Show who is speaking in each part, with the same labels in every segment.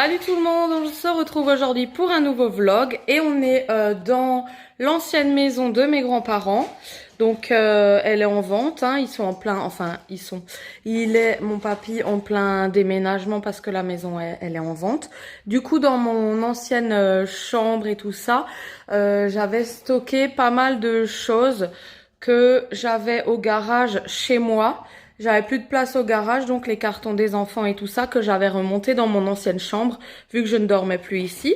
Speaker 1: Salut tout le monde, on se retrouve aujourd'hui pour un nouveau vlog et on est dans l'ancienne maison de mes grands-parents. Donc elle est en vente, hein, ils sont en plein, il est mon papy en plein déménagement parce que la maison elle est en vente. Du coup dans mon ancienne chambre et tout ça, j'avais stocké pas mal de choses que j'avais au garage chez moi. J'avais plus de place au garage, donc les cartons des enfants et tout ça que j'avais remonté dans mon ancienne chambre, vu que je ne dormais plus ici.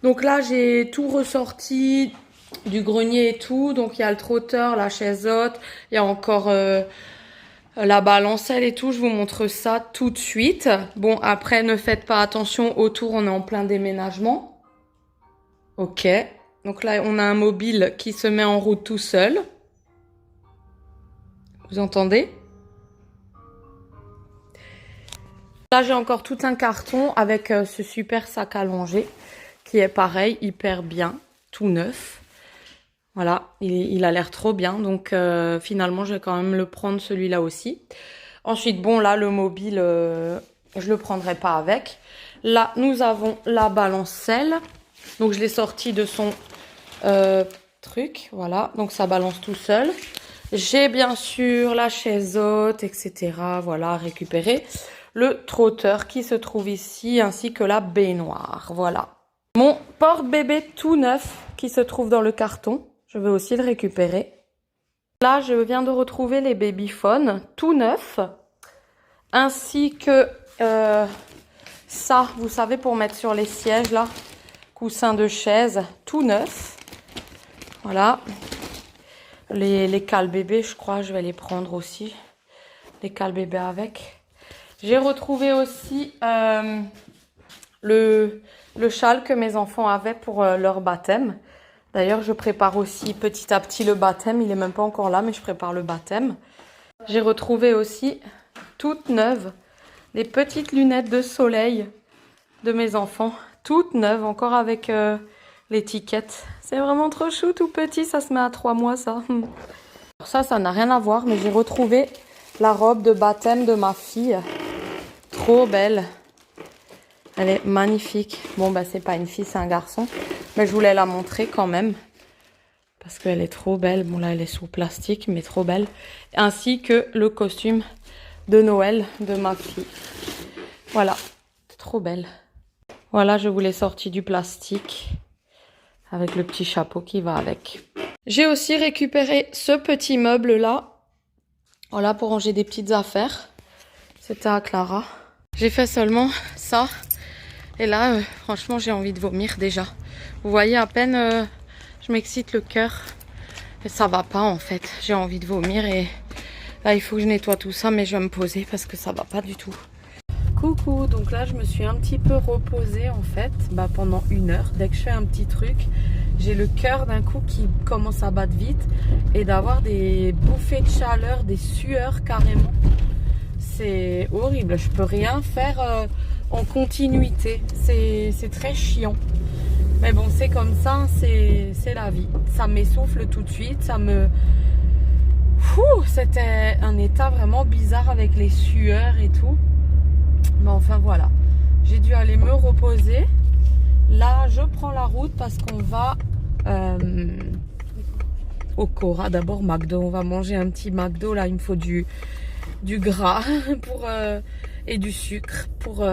Speaker 1: Donc là, j'ai tout ressorti du grenier et tout. Donc il y a le trotteur, la chaise haute, il y a encore la balancelle et tout. Je vous montre ça tout de suite. Bon, après, ne faites pas attention, autour, on est en plein déménagement. Ok. Donc là, on a un mobile qui se met en route tout seul. Vous entendez ? Là, j'ai encore tout un carton avec ce super sac à langer qui est pareil, hyper bien, tout neuf. Voilà, il a l'air trop bien. Donc, finalement, je vais quand même le prendre celui-là aussi. Ensuite, bon, là, le mobile, je le prendrai pas avec. Là, nous avons la balancelle. Donc, je l'ai sorti de son truc. Voilà, donc ça balance tout seul. J'ai bien sûr la chaise haute, etc. Voilà, récupérer. Le trotteur qui se trouve ici, ainsi que la baignoire. Voilà. Mon porte-bébé tout neuf qui se trouve dans le carton. Je vais aussi le récupérer. Là, je viens de retrouver les babyphones tout neufs. Ainsi que ça, vous savez, pour mettre sur les sièges, là. Coussin de chaise, tout neuf. Voilà. Les cales bébés, je crois, je vais les prendre aussi. Les cales bébés avec. J'ai retrouvé aussi le châle que mes enfants avaient pour leur baptême. D'ailleurs, je prépare aussi petit à petit le baptême. Il n'est même pas encore là, mais je prépare le baptême. J'ai retrouvé aussi, toutes neuves, les petites lunettes de soleil de mes enfants. Toutes neuves, encore avec l'étiquette. C'est vraiment trop chou, tout petit. Ça se met à 3 mois, ça. Alors ça n'a rien à voir, mais j'ai retrouvé la robe de baptême de ma fille. Trop belle. Elle est magnifique. Bon, bah, c'est pas une fille, c'est un garçon. Mais je voulais la montrer quand même. Parce qu'elle est trop belle. Bon, là, elle est sous plastique, mais trop belle. Ainsi que le costume de Noël de ma fille. Voilà. Trop belle. Voilà, je vous l'ai sorti du plastique. Avec le petit chapeau qui va avec. J'ai aussi récupéré ce petit meuble-là. Voilà, pour ranger des petites affaires. C'était à Clara. J'ai fait seulement ça. Et là, franchement, j'ai envie de vomir déjà. Vous voyez, à peine, je m'excite le cœur. Et ça va pas, en fait. J'ai envie de vomir et là, il faut que je nettoie tout ça. Mais je vais me poser parce que ça va pas du tout. Coucou, donc là, je me suis un petit peu reposée, en fait, pendant 1 heure. Dès que je fais un petit truc, j'ai le cœur d'un coup qui commence à battre vite. Et d'avoir des bouffées de chaleur, des sueurs carrément. C'est horrible, je peux rien faire en continuité, c'est très chiant. Mais bon, c'est comme ça, c'est la vie. Ça m'essouffle tout de suite, ça me... C'était un état vraiment bizarre avec les sueurs et tout. Mais enfin voilà, j'ai dû aller me reposer. Là, je prends la route parce qu'on va au Cora. D'abord McDo, on va manger un petit McDo. Là, il me faut du gras et du sucre pour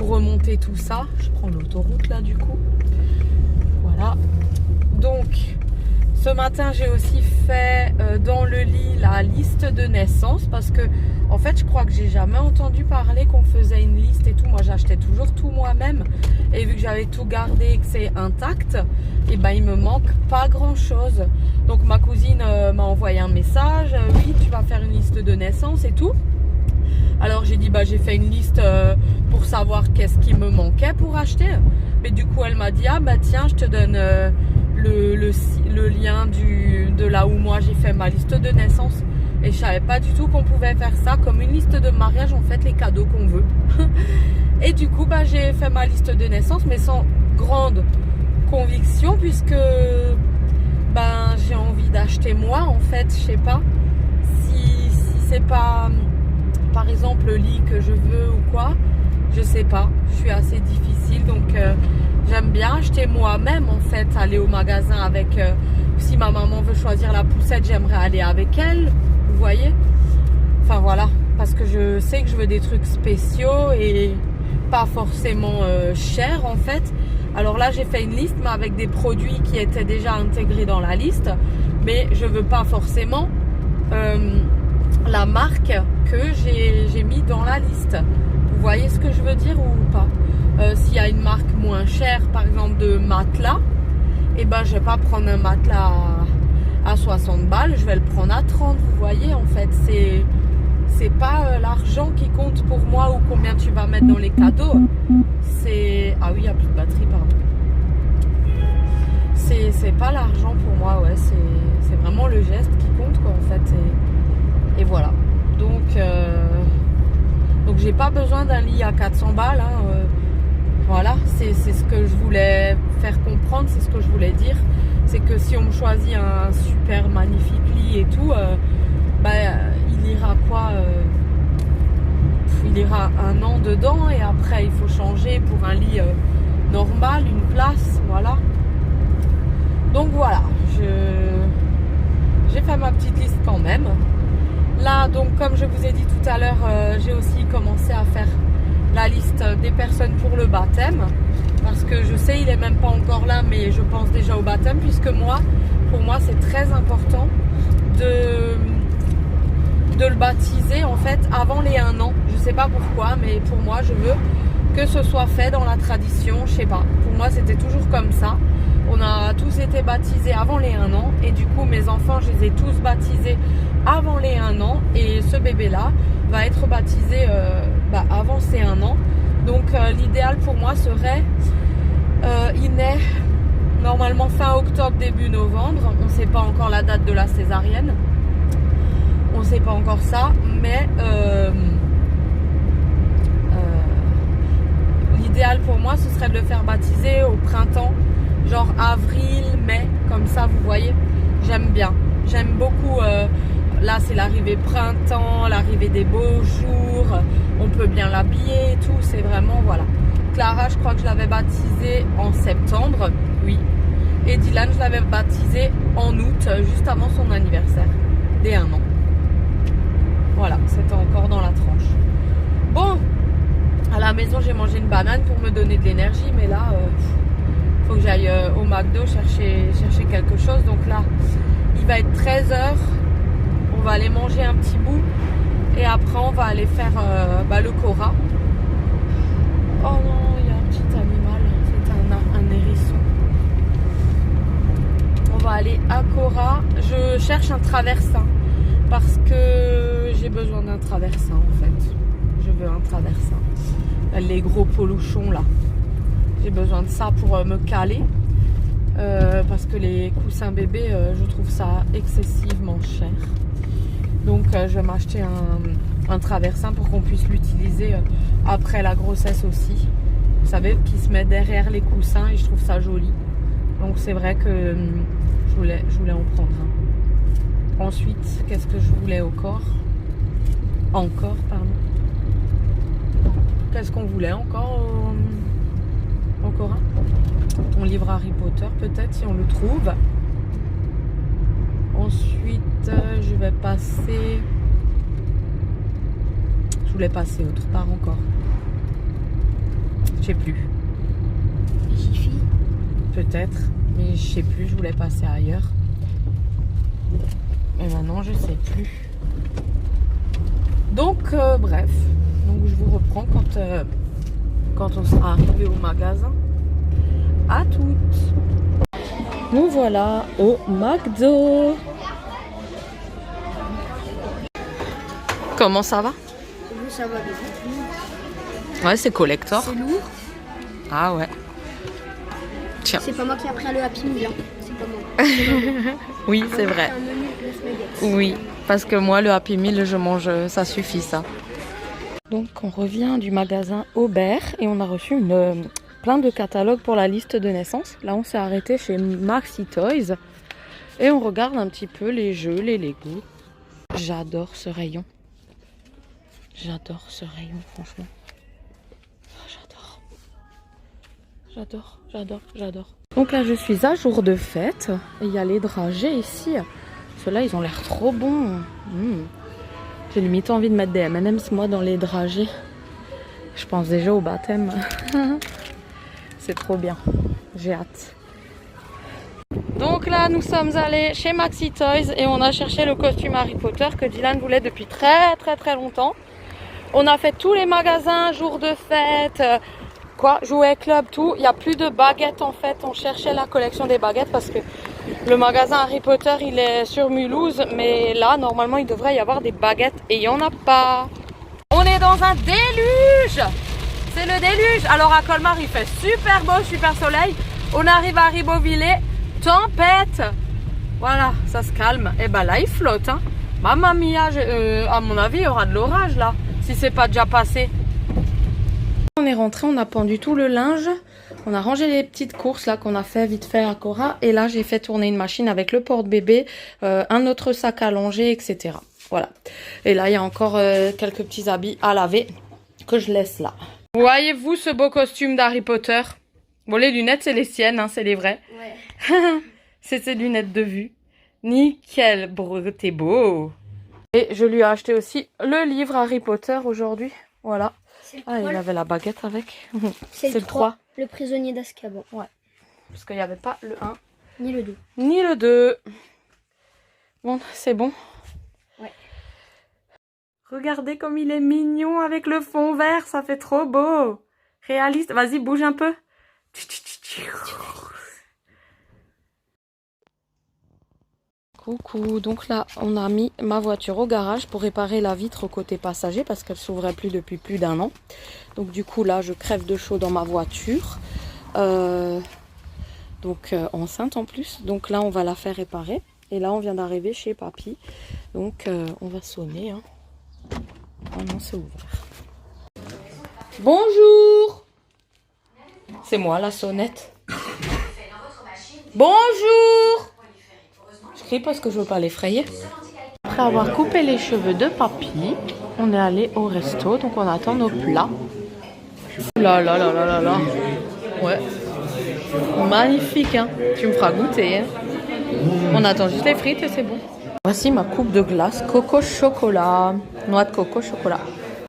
Speaker 1: remonter tout ça. Je prends l'autoroute là du coup. Voilà. Donc ce matin j'ai aussi fait dans le lit la liste de naissance parce que en fait je crois que j'ai jamais entendu parler qu'on faisait une liste et tout. Moi j'achetais toujours tout moi-même et vu que j'avais tout gardé et que c'est intact, et ben il me manque pas grand chose. Donc ma cousine m'a envoyé un message, oui tu vas faire une liste de naissance et tout. Alors j'ai dit j'ai fait une liste pour savoir qu'est-ce qui me manquait pour acheter. Mais du coup elle m'a dit tiens je te donne le lien de là où moi j'ai fait ma liste de naissance. Et je savais pas du tout qu'on pouvait faire ça comme une liste de mariage, en fait les cadeaux qu'on veut. Et du coup j'ai fait ma liste de naissance mais sans grande conviction puisque j'ai envie d'acheter moi en fait, je sais pas si c'est pas par exemple le lit que je veux ou quoi. Je sais pas, je suis assez difficile, donc j'aime bien acheter moi-même en fait, aller au magasin avec, si ma maman veut choisir la poussette, j'aimerais aller avec elle, vous voyez. Enfin voilà, parce que je sais que je veux des trucs spéciaux et pas forcément chers en fait. Alors là j'ai fait une liste mais avec des produits qui étaient déjà intégrés dans la liste, mais je veux pas forcément la marque que j'ai mis dans la liste. Vous voyez ce que je veux dire ou pas? S'il y a une marque moins chère, par exemple de matelas, et ben je vais pas prendre un matelas à 60 balles, je vais le prendre à 30. Vous voyez, en fait, c'est pas l'argent qui compte pour moi ou combien tu vas mettre dans les cadeaux. C'est ah oui, il y a plus de batterie, pardon. C'est pas l'argent pour moi, ouais, c'est vraiment le geste qui compte quoi en fait. Et voilà. Donc j'ai pas besoin d'un lit à 400 balles. Hein, voilà, c'est ce que je voulais faire comprendre, c'est ce que je voulais dire. C'est que si on me choisit un super magnifique lit et tout, il ira quoi il ira 1 an dedans et après il faut changer pour un lit normal, une place, voilà. Donc voilà, j'ai fait ma petite liste quand même. Là, donc comme je vous ai dit tout à l'heure, j'ai aussi commencé à faire la liste des personnes pour le baptême. Parce que je sais, il n'est même pas encore là, mais je pense déjà au baptême. Puisque pour moi, c'est très important de le baptiser en fait avant les 1 an. Je sais pas pourquoi, mais pour moi, je veux que ce soit fait dans la tradition. Je sais pas, pour moi, c'était toujours comme ça. On a tous été baptisés avant les 1 an et du coup mes enfants je les ai tous baptisés avant les 1 an et ce bébé là va être baptisé avant ses 1 an. Donc l'idéal pour moi serait, il naît normalement fin octobre début novembre, on ne sait pas encore la date de la césarienne, on ne sait pas encore ça, mais l'idéal pour moi ce serait de le faire baptiser au printemps. Genre avril, mai, comme ça, vous voyez, j'aime bien. J'aime beaucoup, là c'est l'arrivée printemps, l'arrivée des beaux jours, on peut bien l'habiller et tout, c'est vraiment, voilà. Clara, je crois que je l'avais baptisée en septembre, oui. Et Dylan, je l'avais baptisé en août, juste avant son anniversaire, des 1 an. Voilà, c'était encore dans la tranche. Bon, à la maison, j'ai mangé une banane pour me donner de l'énergie, mais là... faut que j'aille au McDo chercher quelque chose. Donc là, il va être 13 h. On va aller manger un petit bout. Et après, on va aller faire le Cora. Oh non, il y a un petit animal. C'est un hérisson. On va aller à Cora. Je cherche un traversin. Parce que j'ai besoin d'un traversin, en fait. Je veux un traversin. Les gros peluchons, là. J'ai besoin de ça pour me caler parce que les coussins bébés, je trouve ça excessivement cher. Donc je vais m'acheter un traversin pour qu'on puisse l'utiliser après la grossesse aussi. Vous savez, qui se met derrière les coussins et je trouve ça joli. Donc c'est vrai que je voulais en prendre un. Ensuite, qu'est-ce que je voulais encore, pardon. Qu'est-ce qu'on voulait encore Encore un livre Harry Potter peut-être si on le trouve. Ensuite je vais passer, je voulais passer autre part encore, je sais plus,
Speaker 2: Jiffy
Speaker 1: peut-être, mais je sais plus, je voulais passer ailleurs et maintenant je sais plus. Donc bref, donc je vous reprends quand on sera arrivé au magasin. À toutes. Nous voilà au McDo. Comment ça va?
Speaker 2: Oui, ça va bien.
Speaker 1: Ouais, c'est collector.
Speaker 2: C'est lourd.
Speaker 1: Ah ouais. Tiens.
Speaker 2: C'est pas moi qui ai pris le Happy Meal, hein. C'est pas moi.
Speaker 1: Oui, c'est vrai.
Speaker 2: C'est un menu de spaghetti.
Speaker 1: Oui, parce que moi, le Happy Meal, je mange, ça suffit, ça. Donc, on revient du magasin Aubert et on a reçu plein de catalogues pour la liste de naissance. Là, on s'est arrêté chez Maxi Toys et on regarde un petit peu les jeux, les Lego. J'adore ce rayon. J'adore ce rayon, franchement. J'adore, j'adore, j'adore. Donc là, je suis à jour de fête. Et il y a les dragées ici. Ceux-là, ils ont l'air trop bons. J'ai limite envie de mettre des M&M's, moi, dans les dragées. Je pense déjà au baptême. C'est trop bien. J'ai hâte. Donc là, nous sommes allés chez Maxi Toys et on a cherché le costume Harry Potter que Dylan voulait depuis très longtemps. On a fait tous les magasins, jour de fête, jouet club, tout. Il n'y a plus de baguettes en fait. On cherchait la collection des baguettes parce que le magasin Harry Potter, il est sur Mulhouse. Mais là, normalement, il devrait y avoir des baguettes et il n'y en a pas. On est dans un déluge. C'est le déluge. Alors à Colmar, il fait super beau, super soleil. On arrive à Ribeauvillé. Tempête. Voilà, ça se calme. Et ben là, il flotte. Hein. Mamma mia, à mon avis, il y aura de l'orage là, si c'est pas déjà passé. On est rentré, on a pendu tout le linge. On a rangé les petites courses là qu'on a fait vite fait à Cora. Et là, j'ai fait tourner une machine avec le porte-bébé, un autre sac à langer, etc. Voilà. Et là, il y a encore quelques petits habits à laver que je laisse là. Voyez-vous ce beau costume d'Harry Potter? Bon, les lunettes, c'est les siennes, hein, c'est les vraies. Ouais. C'est ses lunettes de vue. Nickel, bro, t'es beau. Et je lui ai acheté aussi le livre Harry Potter aujourd'hui. Voilà. Ah, il avait la baguette avec.
Speaker 2: C'est le 3. Le prisonnier d'Azkaban.
Speaker 1: Ouais. Parce qu'il n'y avait pas le 1.
Speaker 2: Ni le 2.
Speaker 1: Ni le 2. Bon, c'est bon.
Speaker 2: Ouais.
Speaker 1: Regardez comme il est mignon avec le fond vert. Ça fait trop beau. Réaliste. Vas-y, bouge un peu. Coucou, donc là on a mis ma voiture au garage pour réparer la vitre côté passager parce qu'elle s'ouvrait plus depuis plus d'1 an. Donc du coup là je crève de chaud dans ma voiture. Enceinte en plus. Donc là on va la faire réparer. Et là on vient d'arriver chez papy. Donc on va sonner. Hein. Oh non, c'est ouvert. Bonjour. C'est moi la sonnette. Bonjour. Je crie parce que je veux pas l'effrayer. Après avoir coupé les cheveux de papy, on est allé au resto, donc on attend nos plats. Là là là là là là. Ouais. Magnifique, hein. Tu me feras goûter, hein. On attend juste les frites et c'est bon. Voici ma coupe de glace coco chocolat. Noix de coco chocolat.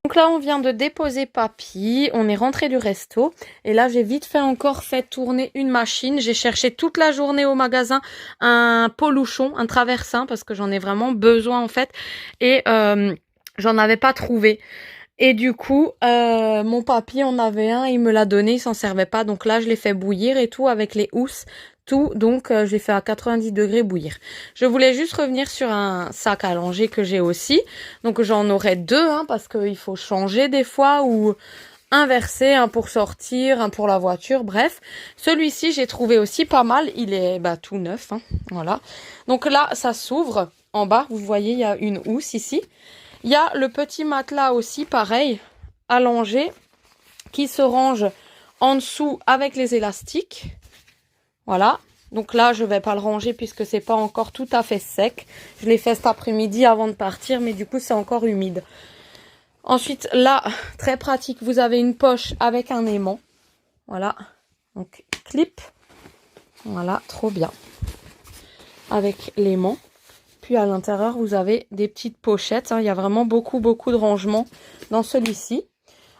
Speaker 1: Donc là, on vient de déposer papy, on est rentré du resto et là, j'ai vite fait encore fait tourner une machine. J'ai cherché toute la journée au magasin un poluchon, un traversin parce que j'en ai vraiment besoin en fait et j'en avais pas trouvé. Et du coup, mon papy en avait un, il me l'a donné, il s'en servait pas. Donc là, je l'ai fait bouillir et tout avec les housses. Tout, donc je l'ai fait à 90 degrés bouillir. Je voulais juste revenir sur un sac à langer que j'ai aussi. Donc j'en aurai 2 hein, parce qu'il faut changer des fois ou inverser, un pour sortir, un pour la voiture, bref. Celui-ci j'ai trouvé aussi pas mal, il est tout neuf, hein, voilà. Donc là ça s'ouvre en bas, vous voyez il y a une housse ici. Il y a le petit matelas aussi pareil, allongé, qui se range en dessous avec les élastiques. Voilà, donc là je vais pas le ranger puisque c'est pas encore tout à fait sec. Je l'ai fait cet après-midi avant de partir, mais du coup c'est encore humide. Ensuite là, très pratique, vous avez une poche avec un aimant. Voilà, donc clip. Voilà, trop bien. Avec l'aimant. Puis à l'intérieur vous avez des petites pochettes. Hein. Il y a vraiment beaucoup de rangements dans celui-ci.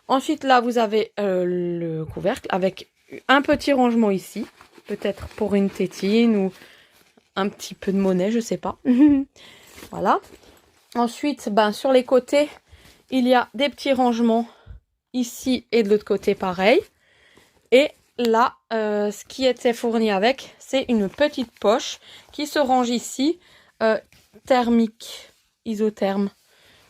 Speaker 1: Ensuite là vous avez le couvercle avec un petit rangement ici. Peut-être pour une tétine ou un petit peu de monnaie, je sais pas. Voilà. Ensuite, sur les côtés, il y a des petits rangements ici et de l'autre côté pareil. Et là, ce qui était fourni avec, c'est une petite poche qui se range ici, thermique, isotherme.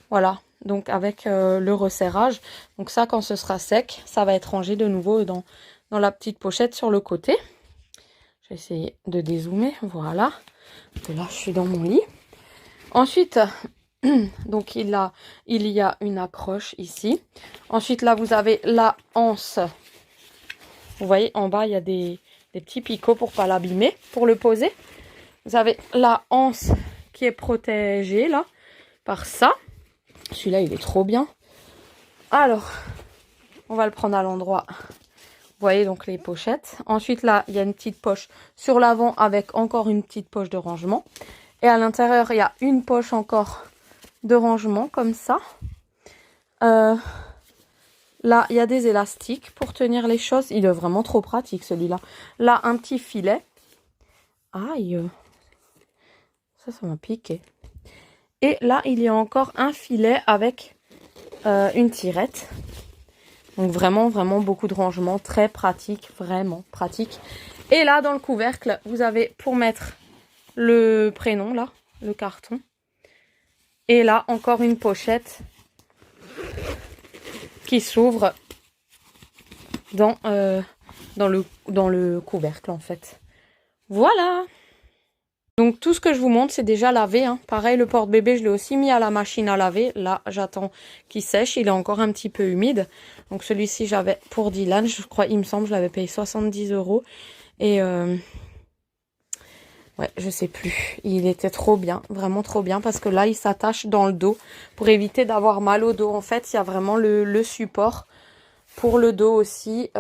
Speaker 1: Voilà, donc avec le resserrage. Donc ça, quand ce sera sec, ça va être rangé de nouveau dans la petite pochette sur le côté. Je vais essayer de dézoomer, voilà. Et là, je suis dans mon lit. Ensuite, donc il y a une accroche ici. Ensuite, là, vous avez la anse. Vous voyez, en bas, il y a des petits picots pour pas l'abîmer, pour le poser. Vous avez la anse qui est protégée, là, par ça. Celui-là, il est trop bien. Alors, on va le prendre à l'endroit voyez donc les pochettes. Ensuite là, il y a une petite poche sur l'avant avec encore une petite poche de rangement. Et à l'intérieur, il y a une poche encore de rangement comme ça. Là, il y a des élastiques pour tenir les choses. Il est vraiment trop pratique celui-là. Là, un petit filet. Aïe, ça m'a piqué. Et là, il y a encore un filet avec une tirette. Donc vraiment, vraiment beaucoup de rangement. Très pratique, vraiment pratique. Et là, dans le couvercle, vous avez pour mettre le prénom, là, le carton. Et là, encore une pochette qui s'ouvre dans le couvercle, en fait. Voilà. Donc tout ce que je vous montre, c'est déjà lavé. Hein. Pareil, le porte-bébé, je l'ai aussi mis à la machine à laver. Là, j'attends qu'il sèche. Il est encore un petit peu humide. Donc celui-ci, j'avais pour Dylan, je crois, il me semble, je l'avais payé 70 €. Et ouais, je sais plus. Il était trop bien, vraiment trop bien. Parce que là, il s'attache dans le dos pour éviter d'avoir mal au dos. En fait, il y a vraiment le support pour le dos aussi.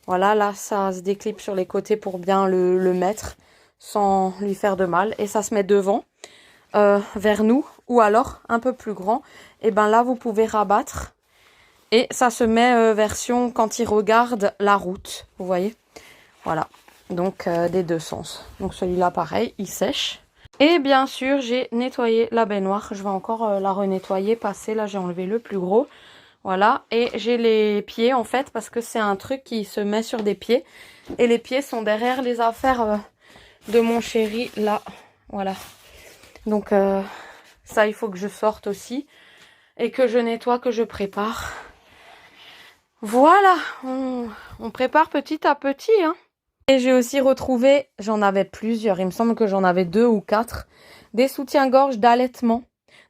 Speaker 1: Voilà, là, ça se déclipe sur les côtés pour bien le mettre sans lui faire de mal. Et ça se met devant, vers nous, ou alors un peu plus grand. Et ben là, vous pouvez rabattre. Et ça se met version quand il regarde la route, vous voyez. Voilà, donc des deux sens. Donc celui-là, pareil, il sèche. Et bien sûr, j'ai nettoyé la baignoire. Je vais encore la renettoyer, passer. Là, j'ai enlevé le plus gros. Voilà, et j'ai les pieds en fait, parce que c'est un truc qui se met sur des pieds. Et les pieds sont derrière les affaires de mon chéri, là. Voilà. Donc ça, il faut que je sorte aussi. Et que je nettoie, que je prépare. Voilà, on prépare petit à petit. Hein. Et j'ai aussi retrouvé, j'en avais plusieurs, il me semble que j'en avais 2 ou 4, des soutiens-gorge d'allaitement.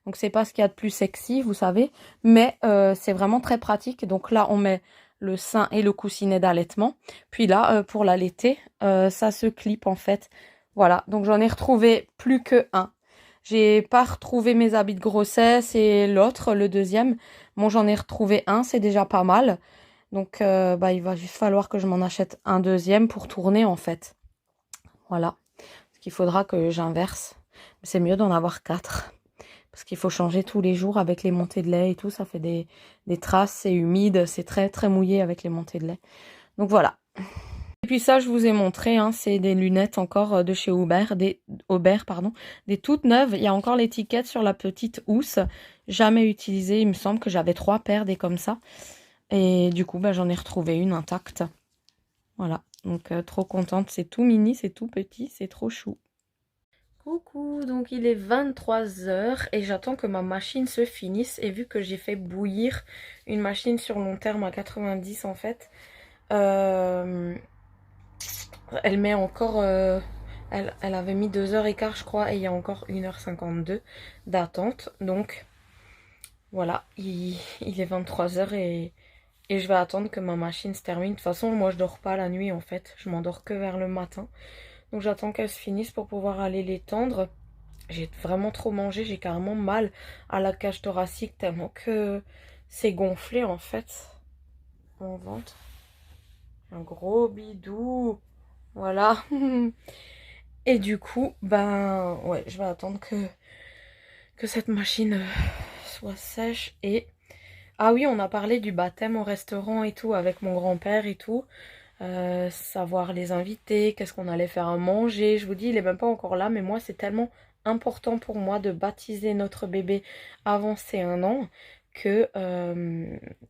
Speaker 1: Donc c'est pas ce qu'il y a de plus sexy, vous savez, mais c'est vraiment très pratique. Donc là, on met le sein et le coussinet d'allaitement. Puis là, pour l'allaiter, ça se clip en fait. Voilà, donc j'en ai retrouvé plus que un. J'ai pas retrouvé mes habits de grossesse et l'autre, le deuxième. Bon, j'en ai retrouvé un, c'est déjà pas mal. Donc il va juste falloir que je m'en achète un deuxième pour tourner en fait. Voilà, parce qu'il faudra que j'inverse. C'est mieux d'en avoir 4. Parce qu'il faut changer tous les jours avec les montées de lait et tout. Ça fait des traces, c'est humide, c'est très très mouillé avec les montées de lait. Donc voilà. Et puis ça, je vous ai montré, hein, c'est des lunettes encore de chez Aubert, des toutes neuves. Il y a encore l'étiquette sur la petite housse. Jamais utilisée, il me semble que j'avais 3 paires des comme ça. Et du coup, j'en ai retrouvé une intacte. Voilà, donc trop contente. C'est tout mini, c'est tout petit, c'est trop chou. Coucou, donc il est 23 h et j'attends que ma machine se finisse. Et vu que j'ai fait bouillir une machine sur long terme à 90 en fait, elle met encore... elle avait mis 2h15 je crois et il y a encore 1h52 d'attente. Donc voilà, il est 23 h et je vais attendre que ma machine se termine. De toute façon, moi je dors pas la nuit en fait, je m'endors que vers le matin. Donc j'attends qu'elle se finisse pour pouvoir aller l'étendre. J'ai vraiment trop mangé, j'ai carrément mal à la cage thoracique tellement que c'est gonflé en fait. Mon ventre. Un gros bidou. Voilà. Et du coup, ouais, je vais attendre que cette machine soit sèche. Et ah oui, on a parlé du baptême au restaurant et tout avec mon grand-père et tout. Savoir les inviter, qu'est-ce qu'on allait faire à manger. Je vous dis, il est même pas encore là, mais moi c'est tellement important pour moi de baptiser notre bébé avant ses 1 an que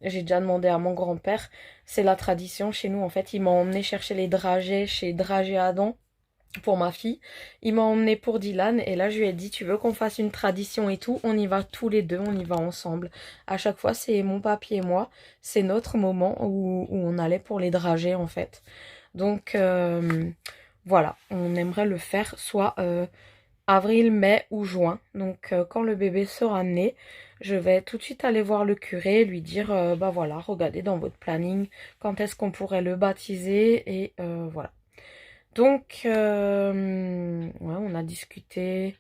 Speaker 1: j'ai déjà demandé à mon grand-père. C'est la tradition chez nous en fait. Il m'a emmené chercher les dragées chez Dragées Adam pour ma fille. Il m'a emmené pour Dylan et là je lui ai dit, tu veux qu'on fasse une tradition et tout, on y va tous les deux, on y va ensemble. À chaque fois c'est mon papy et moi, c'est notre moment où on allait pour les dragées en fait. Donc voilà, on aimerait le faire soit avril, mai ou juin. Donc quand le bébé sera né, je vais tout de suite aller voir le curé et lui dire, voilà, regardez dans votre planning quand est-ce qu'on pourrait le baptiser et voilà. Donc, ouais, on a discuté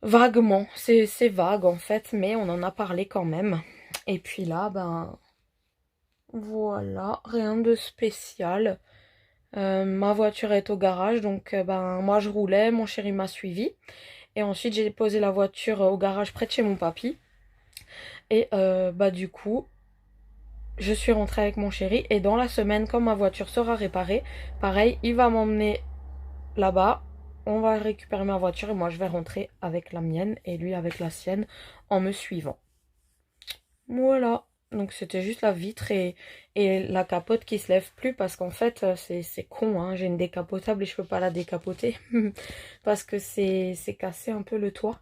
Speaker 1: vaguement, c'est vague en fait, mais on en a parlé quand même. Et puis là, Voilà, rien de spécial. Ma voiture est au garage, donc ben moi je roulais, mon chéri m'a suivi. Et ensuite j'ai posé la voiture au garage près de chez mon papy. Et bah du coup, je suis rentrée avec mon chéri. Et dans la semaine, quand ma voiture sera réparée, pareil, il va m'emmener là-bas. On va récupérer ma voiture et moi je vais rentrer avec la mienne et lui avec la sienne en me suivant. Voilà. Donc c'était juste la vitre et la capote qui se lève plus parce qu'en fait c'est con, hein. J'ai une décapotable et je peux pas la décapoter parce que c'est cassé un peu le toit.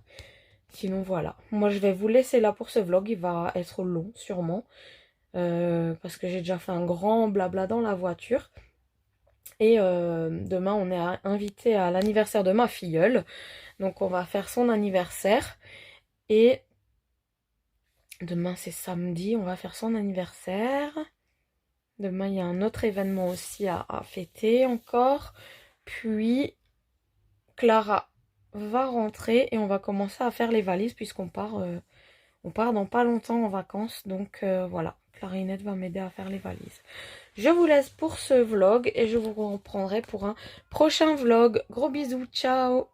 Speaker 1: Sinon voilà. Moi je vais vous laisser là pour ce vlog, il va être long sûrement parce que j'ai déjà fait un grand blabla dans la voiture. Et demain on est invité à l'anniversaire de ma filleule. Donc on va faire son anniversaire et demain c'est samedi, on va faire son anniversaire. Demain il y a un autre événement aussi à fêter encore. Puis Clara va rentrer et on va commencer à faire les valises puisqu'on part dans pas longtemps en vacances. Donc voilà, Clarinette va m'aider à faire les valises. Je vous laisse pour ce vlog et je vous reprendrai pour un prochain vlog. Gros bisous, ciao!